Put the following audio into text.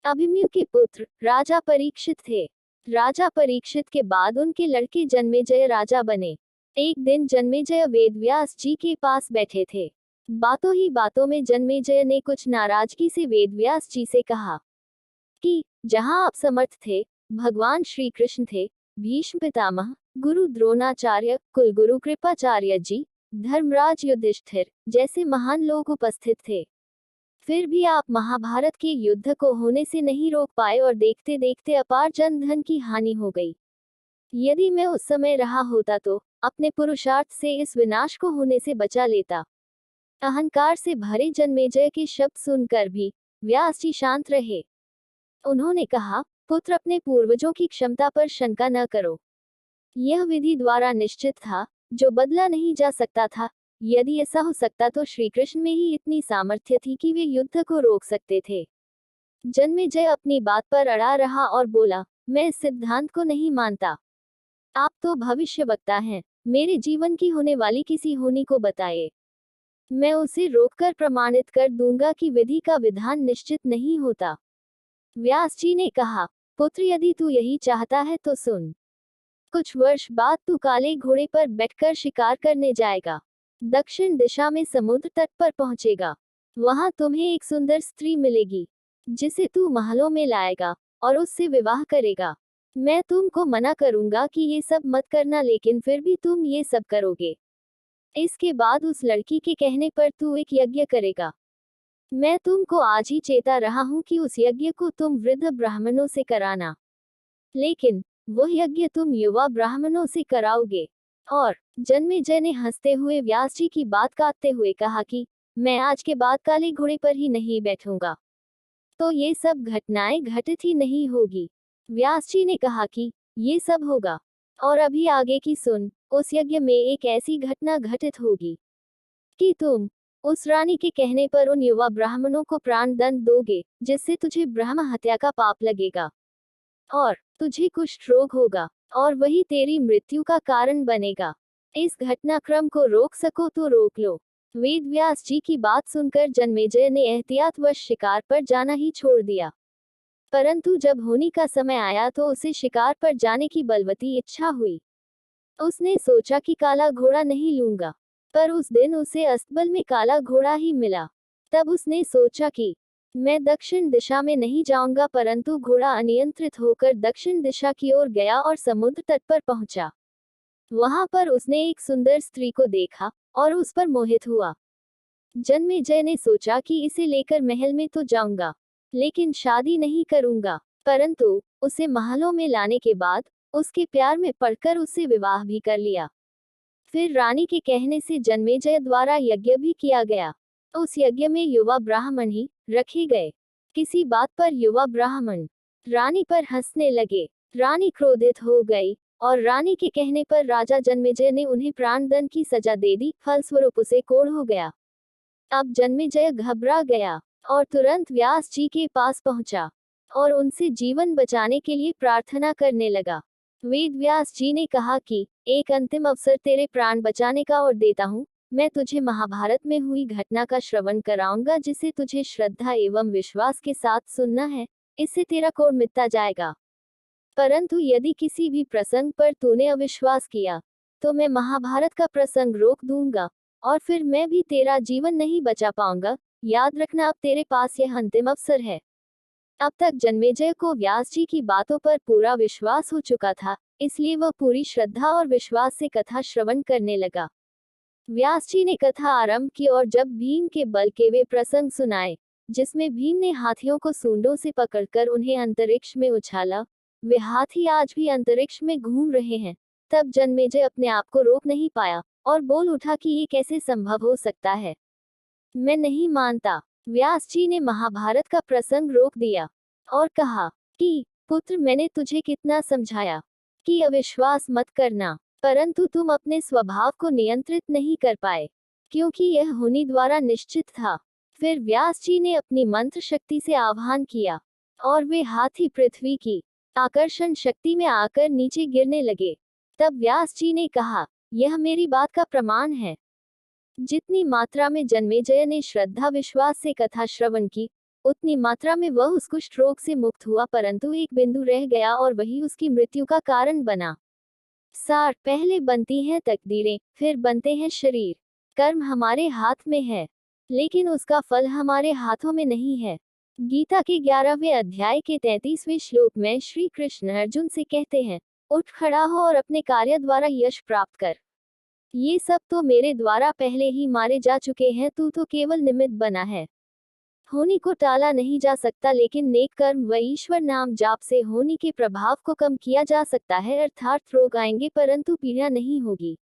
अभिमन्यु के पुत्र राजा परीक्षित थे। राजा परीक्षित के बाद उनके लड़के जन्मेजय राजा बने। एक दिन जन्मेजय वेदव्यास जी के पास बैठे थे। बातों ही बातों में जन्मेजय ने कुछ नाराजगी से वेदव्यास जी से कहा कि जहां आप समर्थ थे, भगवान श्री कृष्ण थे, भीष्म पितामह, गुरु द्रोणाचार्य, कुलगुरु कृपाचार्य जी, धर्मराज युधिष्ठिर जैसे महान लोग उपस्थित थे, फिर भी आप महाभारत के युद्ध को होने से नहीं रोक पाए और देखते देखते अपार जन धन की हानि हो गई। यदि मैं उस समय रहा होता तो अपने पुरुषार्थ से इस विनाश को होने से बचा लेता। अहंकार से भरे जन्मेजय के शब्द सुनकर भी व्यास जी शांत रहे। उन्होंने कहा, पुत्र, अपने पूर्वजों की क्षमता पर शंका न करो। यह विधि द्वारा निश्चित था, जो बदला नहीं जा सकता था। यदि ऐसा हो सकता तो श्री कृष्ण में ही इतनी सामर्थ्य थी कि वे युद्ध को रोक सकते थे। जन्मेजय अपनी बात पर अड़ा रहा और बोला, मैं इस सिद्धांत को नहीं मानता। आप तो भविष्यवक्ता हैं, मेरे जीवन की होने वाली किसी होनी को बताए, मैं उसे रोककर प्रमाणित कर दूंगा कि विधि का विधान निश्चित नहीं होता। व्यास जी ने कहा, पुत्र, यदि तू यही चाहता है तो सुन। कुछ वर्ष बाद तू काले घोड़े पर बैठकर शिकार करने जाएगा। दक्षिण दिशा में समुद्र तट पर पहुंचेगा। वहां तुम्हें एक सुंदर स्त्री मिलेगी, जिसे तू महलों में लाएगा और उससे विवाह करेगा। मैं तुमको मना करूंगा कि ये सब मत करना, लेकिन फिर भी तुम ये सब करोगे। इसके बाद उस लड़की के कहने पर तू एक यज्ञ करेगा। मैं तुमको आज ही चेता रहा हूं कि उस यज्ञ को तुम वृद्ध ब्राह्मणों से कराना, लेकिन वह यज्ञ तुम युवा ब्राह्मणों से कराओगे। और जन्मेजय ने हंसते हुए व्यास जी की बात काटते हुए कहा कि मैं आज के बाद काले घोड़े पर ही नहीं बैठूंगा, तो ये सब घटनाएं घटित ही नहीं होगी। व्यास जी ने कहा कि ये सब होगा, और अभी आगे की सुन। उस यज्ञ में एक ऐसी घटना घटित होगी कि तुम उस रानी के कहने पर उन युवा ब्राह्मणों को प्राण दंड दोगे, जिससे तुझे ब्रह्म हत्या का पाप लगेगा और तुझे कुष्ठ रोग होगा, और वही तेरी मृत्यु का कारण बनेगा। इस घटनाक्रम को रोक सको तो रोक लो। वेदव्यास जी की बात सुनकर जन्मेजय ने एहतियातवश शिकार पर जाना ही छोड़ दिया। परंतु जब होनी का समय आया तो उसे शिकार पर जाने की बलवती इच्छा हुई। उसने सोचा कि काला घोड़ा नहीं लूंगा, पर उस दिन उसे अस्तबल में काला घोड़ा ही मिला। तब उसने सोचा कि मैं दक्षिण दिशा में नहीं जाऊंगा, परंतु घोड़ा अनियंत्रित होकर दक्षिण दिशा की ओर गया और समुद्र तट पर पहुंचा। वहां पर उसने एक सुंदर स्त्री को देखा और उस पर मोहित हुआ। जन्मेजय ने सोचा कि इसे लेकर महल में तो जाऊंगा, लेकिन शादी नहीं करूंगा। परंतु उसे महलों में लाने के बाद उसके प्यार में पड़कर उससे विवाह भी कर लिया। फिर रानी के कहने से जन्मेजय द्वारा यज्ञ भी किया गया। उस यज्ञ में युवा ब्राह्मण ही रखे गए। किसी बात पर युवा ब्राह्मण रानी पर हंसने लगे। रानी क्रोधित हो गई और रानी के कहने पर राजा जन्मेजय ने उन्हें प्राणदंड की सजा दे दी। फलस्वरूप उसे कोढ़ हो गया। अब जन्मेजय घबरा गया और तुरंत व्यास जी के पास पहुंचा और उनसे जीवन बचाने के लिए प्रार्थना करने लगा। वेदव्यास जी ने कहा कि एक अंतिम अवसर तेरे प्राण बचाने का और देता हूँ। मैं तुझे महाभारत में हुई घटना का श्रवण कराऊंगा, जिसे तुझे श्रद्धा एवं विश्वास के साथ सुनना है। इससे तेरा कोढ़ मिटता जाएगा। परंतु यदि किसी भी प्रसंग पर तूने अविश्वास किया तो मैं महाभारत का प्रसंग रोक दूंगा और फिर मैं भी तेरा जीवन नहीं बचा पाऊंगा। याद रखना, अब तेरे पास यह अंतिम अवसर है। अब तक जन्मेजय को व्यास जी की बातों पर पूरा विश्वास हो चुका था, इसलिए वह पूरी श्रद्धा और विश्वास से कथा श्रवण करने लगा। व्यास जी ने कथा आरंभ की और जब भीम के बल के वे प्रसंग सुनाए, जिसमें भीम ने हाथियों को सूंडों से पकड़कर उन्हें अंतरिक्ष में उछाला, वे हाथी आज भी अंतरिक्ष में घूम रहे हैं, तब जन्मेजय अपने आप को रोक नहीं पाया और बोल उठा कि ये कैसे संभव हो सकता है, मैं नहीं मानता। व्यास जी ने महाभारत का प्रसंग रोक दिया और कहा कि पुत्र, मैंने तुझे कितना समझाया कि अविश्वास मत करना, परंतु तुम अपने स्वभाव को नियंत्रित नहीं कर पाए, क्योंकि यह होनी द्वारा निश्चित था। फिर व्यास जी ने अपनी मंत्र शक्ति से आह्वान किया और वे हाथी पृथ्वी की आकर्षण शक्ति में आकर नीचे गिरने लगे। तब व्यास जी ने कहा, यह मेरी बात का प्रमाण है। जितनी मात्रा में जन्मेजय ने श्रद्धा विश्वास से कथा श्रवण की, उतनी मात्रा में वह उस कुष्ठ रोग से मुक्त हुआ, परंतु एक बिंदु रह गया और वही उसकी मृत्यु का कारण बना। सार, पहले बनती हैं तकदीरें, फिर बनते हैं शरीर। कर्म हमारे हाथ में है, लेकिन उसका फल हमारे हाथों में नहीं है। गीता के 11वें अध्याय के 33वें श्लोक में श्री कृष्ण अर्जुन से कहते हैं, उठ खड़ा हो और अपने कार्य द्वारा यश प्राप्त कर। ये सब तो मेरे द्वारा पहले ही मारे जा चुके हैं, तू तो केवल निमित्त बना है। होनी को टाला नहीं जा सकता, लेकिन नेक कर्म व ईश्वर नाम जाप से होनी के प्रभाव को कम किया जा सकता है, अर्थात रोग आएंगे परंतु पीड़ा नहीं होगी।